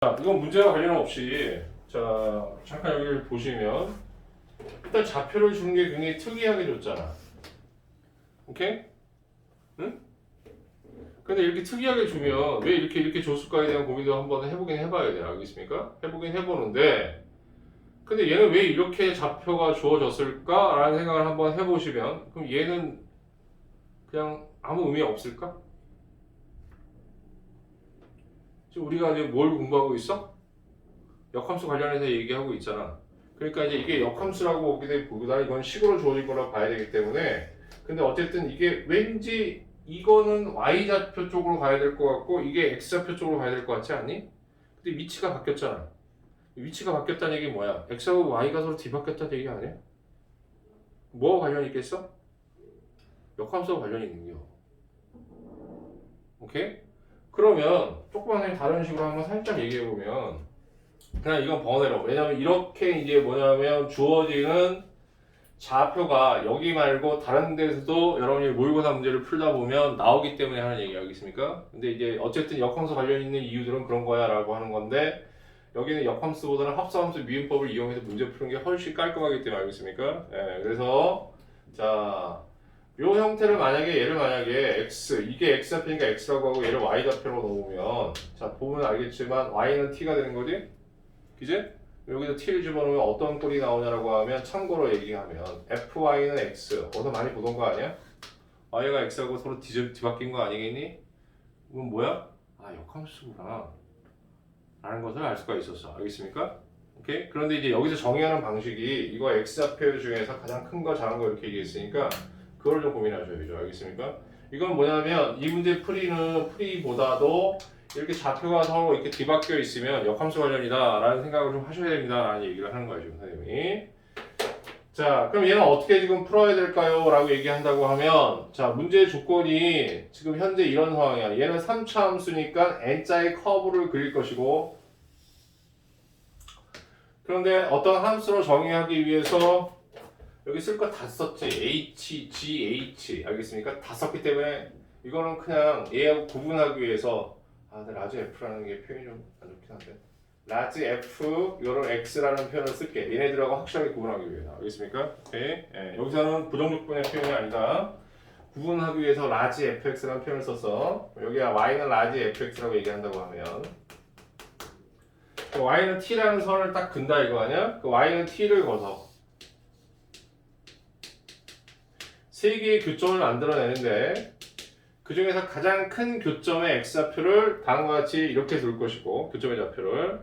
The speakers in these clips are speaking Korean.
자, 이건 문제와 관련 없이 자 잠깐 여기를 보시면 일단 좌표를 주는 게 굉장히 특이하게 줬잖아. 오케이? 응? 근데 이렇게 특이하게 주면 왜 이렇게 줬을까에 대한 고민도 한번 해보긴 해봐야 돼. 알겠습니까? 해보긴 해보는데 근데 얘는 왜 이렇게 좌표가 주어졌을까? 라는 생각을 한번 해보시면 그럼 얘는 그냥 아무 의미 없을까? 지금 우리가 이제 뭘 공부하고 있어? 역함수 관련해서 얘기하고 있잖아. 그러니까 이제 이게 역함수라고 보게 되보다 이건 식으로 주어질 거라고 봐야 되기 때문에 근데 어쨌든 이게 왠지 이거는 y좌표 쪽으로 가야 될 것 같고 이게 x좌표 쪽으로 가야 될 것 같지 않니? 근데 위치가 바뀌었잖아. 위치가 바뀌었다는 얘기 뭐야? x하고 y가 서로 뒤바뀌었다는 얘기 아니야? 뭐와 관련이 있겠어? 역함수와 관련이 있는 거. 오케이? 그러면 조금만 다른 식으로 한번 살짝 얘기해 보면 그냥 이건 번외로. 왜냐면 이렇게 이제 뭐냐면 주어지는 좌표가 여기 말고 다른 데서도 여러분이 모의고사 문제를 풀다 보면 나오기 때문에 하는 얘기 알겠습니까? 근데 이제 어쨌든 역함수 관련 있는 이유들은 그런 거야 라고 하는 건데 여기는 역함수보다는 합성함수 미분법을 이용해서 문제 푸는 게 훨씬 깔끔하기 때문에 알겠습니까? 예, 그래서 자, 요 형태를 얘를 만약에 x 이게 x좌표니까 x라고 하고 얘를 y좌표로 놓으면 자 보면 알겠지만 y는 t가 되는 거지? 그지? 여기서 t를 집어넣으면 어떤 꼴이 나오냐라고 하면 참고로 얘기하면 fy는 x 어디서 많이 보던 거 아니야? y가 x하고 서로 뒤바뀐 거 아니겠니? 이건 뭐야? 아 역함수구나 라는 것을 알 수가 있었어. 알겠습니까? 오케이? 그런데 이제 여기서 정의하는 방식이 이거 x좌표 중에서 가장 큰 거 작은 거 이렇게 얘기했으니까 그걸 좀 고민하셔야죠. 알겠습니까? 이건 뭐냐면 이 문제 풀이보다도 이렇게 좌표가 서로 이렇게 뒤바뀌어 있으면 역함수 관련이다 라는 생각을 좀 하셔야 됩니다 라는 얘기를 하는 거예요 지금 선생님이. 자 그럼 얘는 어떻게 지금 풀어야 될까요? 라고 얘기한다고 하면 자 문제 조건이 지금 현재 이런 상황이야. 얘는 3차 함수니까 n자의 커브를 그릴 것이고 그런데 어떤 함수로 정의하기 위해서 여기 쓸 거 다 썼지. h, g, h 알겠습니까? 다 썼기 때문에 이거는 그냥 얘하고 구분하기 위해서 근데 라지 f라는 게 표현이 좀 안 좋긴 한데 라지 f 이거를 x라는 표현을 쓸게. 얘네들하고 확실하게 구분하기 위해서. 알겠습니까? 오케이. 예, 여기서는 부정조건의 표현이 아니다. 구분하기 위해서 라지 fx라는 표현을 썼어. 여기가 y는 라지 fx라고 얘기한다고 하면 y는 t라는 선을 딱 근다 이거 아니야? 그 y는 t를 거서 세 개의 교점을 만들어내는데 그 중에서 가장 큰 교점의 x좌표를 다음과 같이 이렇게 둘 것이고 교점의 좌표를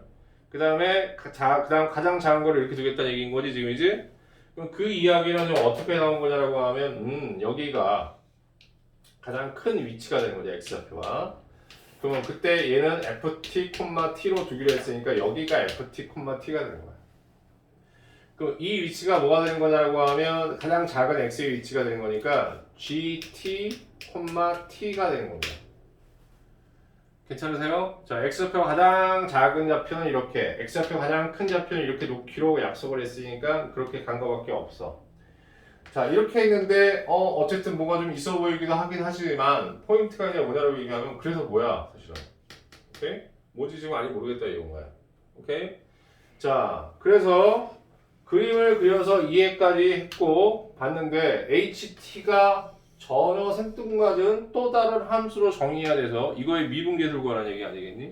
그 다음에 그다음 가장 작은 거를 이렇게 두겠다는 얘기인 거지 지금이지? 그럼 그 이야기는 좀 어떻게 나온 거냐라고 하면 여기가 가장 큰 위치가 되는 거죠 x좌표가. 그러면 그때 얘는 ft, t로 두기로 했으니까 여기가 ft, t가 되는 거야. 그럼 이 위치가 뭐가 되는 거냐라고 하면 가장 작은 x의 위치가 되는 거니까 gt, t가 되는 겁니다. 괜찮으세요? 자, x좌표가 가장 작은 좌표는 이렇게, x좌표 가장 큰 좌표는 이렇게 놓기로 약속을 했으니까 그렇게 간 거밖에 없어. 자, 이렇게 했는데 어쨌든 뭐가 좀 있어 보이기도 하긴 하지만 포인트가 이제 뭐냐라고 얘기하면 그래서 뭐야 사실은. 오케이? 뭐지 지금 아직 모르겠다 이건 거야. 오케이? 자, 그래서 그림을 그려서 이해까지 했고 봤는데 HT가 전혀 생뚱맞은 또 다른 함수로 정의해야 돼서 이거의 미분계수를 구하라는 얘기 아니겠니?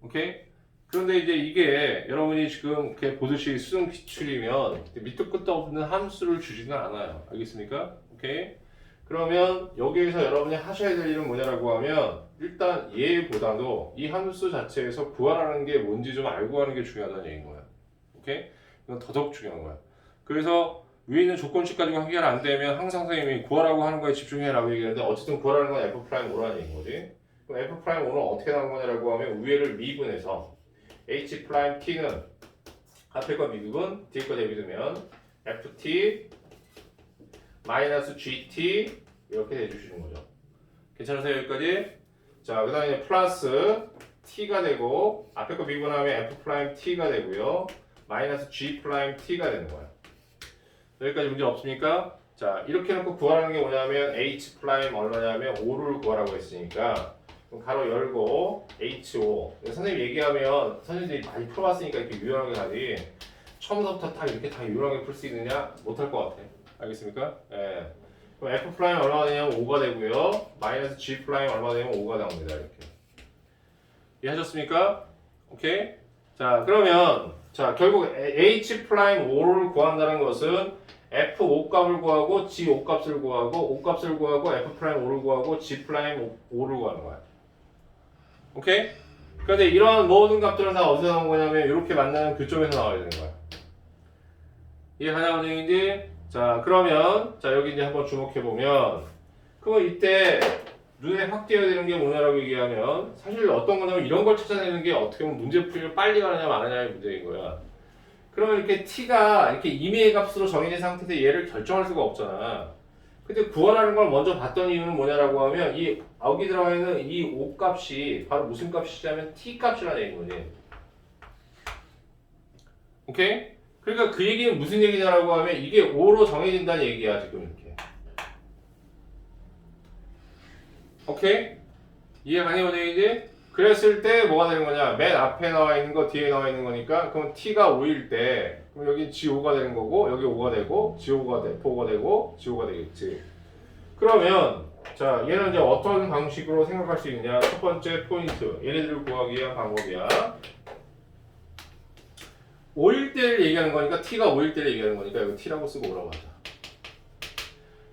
오케이? 그런데 이제 이게 여러분이 지금 이렇게 보듯이 수능 기출이면 밑도 끝도 없는 함수를 주지는 않아요. 알겠습니까? 오케이? 그러면 여기에서 여러분이 하셔야 될 일은 뭐냐라고 하면 일단 얘보다도 이 함수 자체에서 구하라는 게 뭔지 좀 알고 가는 게 중요하다는 얘기인 거야. 오케이? 이건 더더욱 중요한 거야. 그래서 위에 있는 조건식 가지고 해결 안 되면 항상 선생님이 구하라고 하는 거에 집중해라고 얘기하는데 어쨌든 구하라는 건 F'O라는 얘기인 거지. 그럼 F'O는 어떻게 나온 거냐라고 하면 위에를 미분해서 H'T는 앞에 거 미분, 뒤에 거 대비두면 FT 마이너스 GT 이렇게 해주시는 거죠. 괜찮으세요 여기까지? 자, 그 다음에 플러스 T가 되고 앞에 거 미분하면 F'T가 되고요. 마이너스 G'T가 되는 거야. 여기까지 문제 없습니까? 자, 이렇게 해놓고 구하라는 게 뭐냐면 H' 얼마냐면 5를 구하라고 했으니까 그럼 가로 열고 HO. 선생님 얘기하면 선생님들이 많이 풀어봤으니까 이렇게 유연하게 가지. 처음부터 다 이렇게 다 유연하게 풀 수 있느냐? 못할 것 같아. 알겠습니까? 예. 그럼 F 프라임 얼마가 되냐면 5가 되고요. 마이너스 G 프라임 얼마 되면 5가 나옵니다. 이렇게. 이해하셨습니까? 오케이? 자, 그러면 자, 결국 H 프라임 5를 구한다는 것은 F 5 값을 구하고 G 5 값을 구하고 5 값을 구하고 F 프라임 5를 구하고 G 프라임 5를 구하는 거야. 오케이? 그런데 이런 모든 값들은 다 어디서 나온 거냐면 이렇게 만나는 교점에서 나와야 되는 거야. 이게 가장 원칙인지. 자, 그러면 자 여기 이제 한번 주목해 보면 그러면 이때 눈에 확 띄어야 되는 게 뭐냐라고 얘기하면 사실 어떤 거냐면 이런 걸 찾아내는 게 어떻게 보면 문제 풀이를 빨리 가느냐 마느냐의 문제인 거야. 그러면 이렇게 t가 이렇게 임의의 값으로 정해진 상태에서 얘를 결정할 수가 없잖아. 근데 구하라는 걸 먼저 봤던 이유는 뭐냐라고 하면 이 여기 들어가 있는 이 5 값이 바로 무슨 값이냐면 t 값이라는 얘기인 거지. 오케이? 그러니까 그 얘기는 무슨 얘기냐라고 하면 이게 5로 정해진다는 얘기야 지금 이렇게. 오케이? 이해가 가니 원행이지? 그랬을 때 뭐가 되는 거냐? 맨 앞에 나와 있는 거 뒤에 나와 있는 거니까 그럼 t가 5일 때 그럼 여기 G5가 되는 거고 여기 5가 되고 G5가 돼, 4가 되고 G5가 되겠지. 그러면 자 얘는 이제 어떤 방식으로 생각할 수 있냐? 첫 번째 포인트 얘네들을 구하기 위한 방법이야. 5일 때를 얘기하는 거니까 t가 5일 때를 얘기하는 거니까 여기 t라고 쓰고 오라고 하자.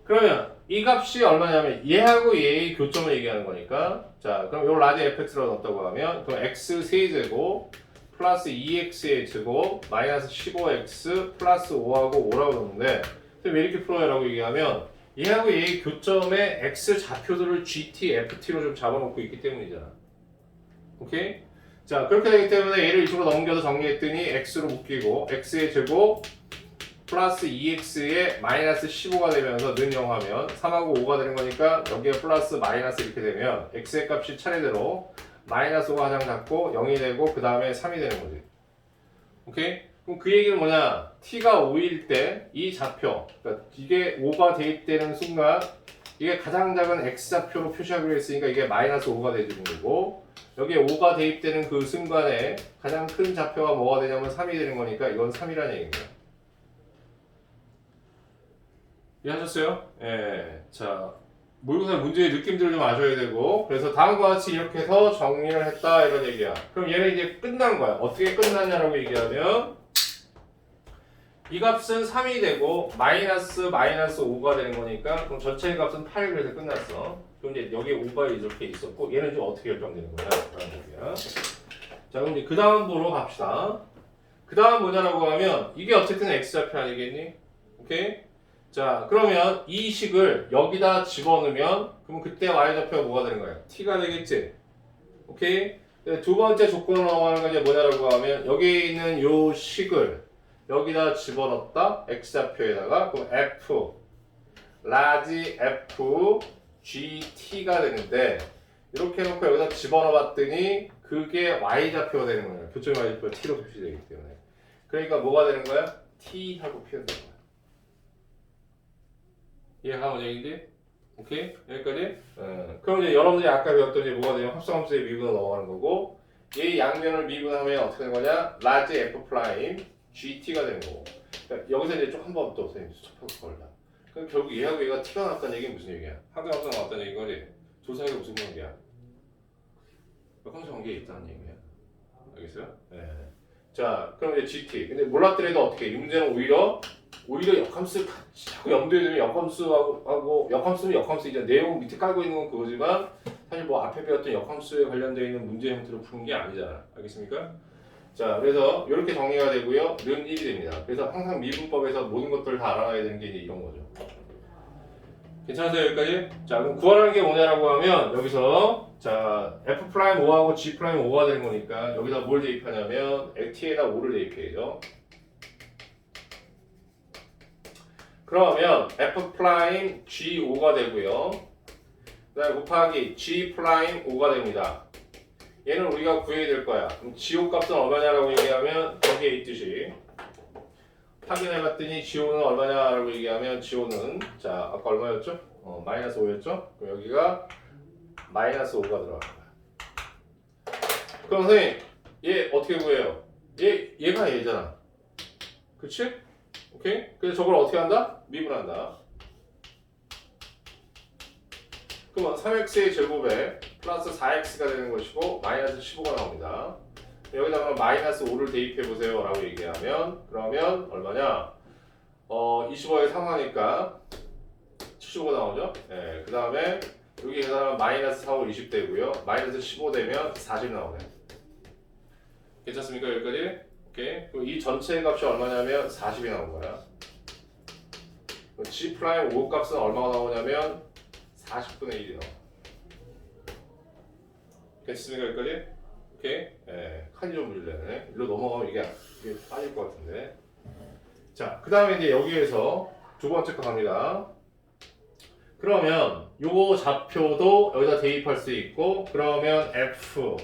그러면 이 값이 얼마냐면 얘하고 얘의 교점을 얘기하는 거니까 자 그럼 요 라지 fx로 넣었다고 하면 그럼 x 세제곱 플러스 2x의 제곱 마이너스 15x 플러스 5하고 5라고 넣는데 왜 이렇게 풀어요 라고 얘기하면 얘하고 얘의 교점의 x 좌표들을 gt, ft로 좀 잡아놓고 있기 때문이잖아. 오케이? 자 그렇게 되기 때문에 얘를 이쪽으로 넘겨서 정리했더니 x로 묶이고 x의 제곱 플러스 2x에 마이너스 15가 되면서 는 0하면 3하고 5가 되는 거니까 여기에 플러스 마이너스 이렇게 되면 x의 값이 차례대로 마이너스 5가 가장 작고 0이 되고 그 다음에 3이 되는 거지. 오케이? 그럼 그 얘기는 뭐냐? t가 5일 때 이 좌표 그러니까 이게 5가 대입되는 순간 이게 가장 작은 x좌표로 표시하기로 했으니까 이게 마이너스 5가 되는 거고 여기에 5가 대입되는 그 순간에 가장 큰 좌표가 뭐가 되냐면 3이 되는 거니까 이건 3이라는 얘기인 거야. 이해하셨어요? 예. 자, 모의고사 문제의 느낌들을 좀 아셔야 되고 그래서 다음과 같이 이렇게 해서 정리를 했다 이런 얘기야. 그럼 얘는 이제 끝난 거야. 어떻게 끝났냐라고 얘기하면 이 값은 3이 되고 마이너스 5가 되는 거니까 그럼 전체 값은 8 그래서 끝났어. 그럼 이제 여기에 5가 이렇게 있었고 얘는 좀 어떻게 결정되는 거야? 라는 얘기야. 자, 그럼 이제 그 다음으로 갑시다. 그 다음 뭐냐라고 하면 이게 어쨌든 x좌표 아니겠니? 오케이? 자 그러면 이 식을 여기다 집어넣으면 그럼 그때 y좌표가 뭐가 되는 거야? t가 되겠지? 오케이? 두 번째 조건으로 넘어가는 건 이제 뭐냐라고 하면 여기 있는 요 식을 여기다 집어넣었다 x좌표에다가 그럼 f 라지 f gt가 되는데 이렇게 해놓고 여기다 집어넣어 봤더니 그게 y좌표가 되는 거예요. 교점 y좌표가 t로 표시되기 때문에 그러니까 뭐가 되는 거야? t하고 표현되는 거야. 이해가 원형인지? 오케이? 여기까지? 그럼 이제 여러분들이 아까 배웠던 이제 뭐가 되냐면 합성함수의 미분으로 넘어가는 거고 얘 양면을 미분하면 어떻게 되는 거냐? 라지 f 프라임 gt가 되는 거고 그러니까 여기서 이제 좀 한 번 또 선생님 수첩하고 걸라. 그럼 결국 얘하고 얘가 t가 나왔다는 얘기는 무슨 얘기야? 항등합성 나왔다는 얘기인 거지? 조사가 무슨 관계야? 역함수 관계에 있다는 얘기야. 알겠어요? 네. 자 그럼 이제 gt 근데 몰랐더라도 어떻게 이 문제는 오히려 역함수 자꾸 염두에 두면 역함수하고 역함수는 역함수 이제 내용 밑에 깔고 있는 건 그거지만 사실 뭐 앞에 배웠던 역함수에 관련되어 있는 문제 형태로 푸는 게 아니잖아. 알겠습니까? 자 그래서 이렇게 정리가 되고요. 는 1이 됩니다. 그래서 항상 미분법에서 모든 것들을 다 알아야 되는 게 이제 이런 거죠. 괜찮으세요 여기까지? 자 그럼 구하라는 게 뭐냐라고 하면 여기서 자 f 프라임 5하고 g 프라임 5가 되는 거니까 여기다 뭘 대입하냐면 t에다 5를 대입해야죠. 그러면 f 프라임 g5가 되고요. 그다음에 곱하기 g 프라임 5가 됩니다. 얘는 우리가 구해야 될 거야. 그럼 g5 값은 얼마냐라고 얘기하면 여기에 있듯이 확인해봤더니 g5는 얼마냐라고 얘기하면 g5는 자 아까 얼마였죠? 마이너스 5였죠? 그럼 여기가 마이너스 5가 들어갈 거야. 그럼 선생님 얘 어떻게 구해요? 얘가 얘잖아. 그치? 오케이? 그래서 저걸 어떻게 한다? 미분한다. 그러면 3x의 제곱에 플러스 4x가 되는 것이고 마이너스 15가 나옵니다. 여기다가 마이너스 5를 대입해보세요 라고 얘기하면 그러면 얼마냐? 25에 3하니까 75가 나오죠? 네, 그 다음에 여기 계산하면 마이너스 4, 5, 20 되고요. 마이너스 15 되면 40 나오네. 괜찮습니까? 여기까지? 오케이. 그럼 이 전체 값이 얼마냐면 40이 나온 거야. G 프라임 5 값은 얼마가 나오냐면 40분의 1이 나와. 괜찮습니까? 여기까지? 오케이. 예, 칸이 좀 물리네. 일로 넘어가면 이게 빠질 것 같은데. 자, 그 다음에 이제 여기에서 두 번째 거 갑니다. 그러면 요 좌표도 여기다 대입할 수 있고, 그러면 F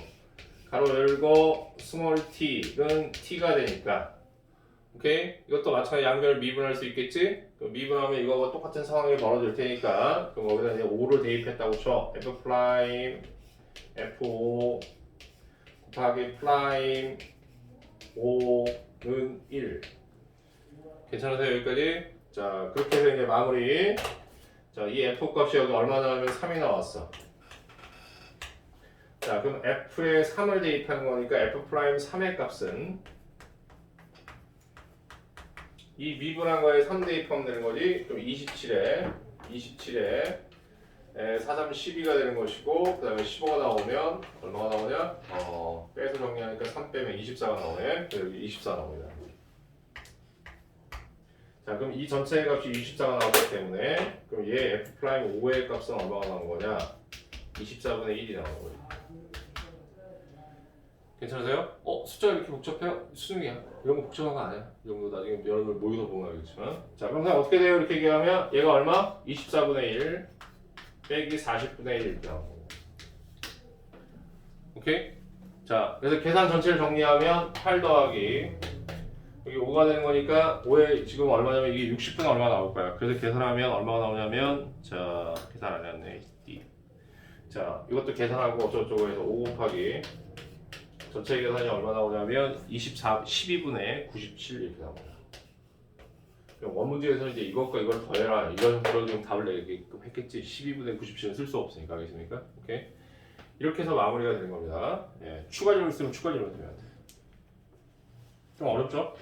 가로 열고 스몰 t는 t가 되니까, 오케이? 이것도 마찬가지 양변을 미분할 수 있겠지? 그럼 미분하면 이거하고 똑같은 상황이 벌어질 테니까, 그럼 여기다 이제 5를 대입했다고 쳐. F 프라임 F5 곱하기 프라임 5는 1. 괜찮으세요? 여기까지? 자, 그렇게 해서 이제 마무리. 자, 이 F 값이 여기 얼마 나오면 3이 나왔어. 자, 그럼 F에 3을 대입하는 거니까 F 프라임 3의 값은 이 미분한 거에 3 대입하면 되는 거지. 그럼 27에 4, 3, 12가 되는 것이고, 그 다음에 15가 나오면 얼마가 나오냐? 빼서 정리하니까 3 빼면 24가 나오네. 그래서 여기 24 나옵니다. 자, 그럼 이 전체의 값이 24가 나오기 때문에 그럼 얘 F 프라임 5의 값은 얼마가 나오는 거냐? 24분의 1이 나오는 거예요. 괜찮으세요? 숫자가 이렇게 복잡해요? 수능이야. 이런 거 복잡한 거 아니야. 이 정도 나중에 여러분 모의도 보면 알겠지만. 자, 그럼 어떻게 돼요? 이렇게 얘기하면 얘가 얼마? 24분의 1 빼기 40분의 1 이렇게 나오는 거예요. 오케이? 자, 그래서 계산 전체를 정리하면 8 더하기 여기 5가 되는 거니까 5에 지금 얼마냐면 이게 60분에 얼마 나올 거야. 그래서 계산하면 얼마가 나오냐면 자, 계산 안 했네. 자, 이것도 계산하고 어쩌고저쩌고 해서 5 곱하기 전체 계산이 얼마 나오냐면 12분의 97 이렇게 나옵니다. 원 문제에서는 이제 이것과 이걸 더해라 이런 식으로 좀 답을 내게끔 했겠지. 12분의 97은 쓸 수 없으니까. 알겠습니까? 오케이. 이렇게 해서 마무리가 되는 겁니다. 예, 추가 질문 있으면 추가 질문 드려야 돼. 좀 어렵죠?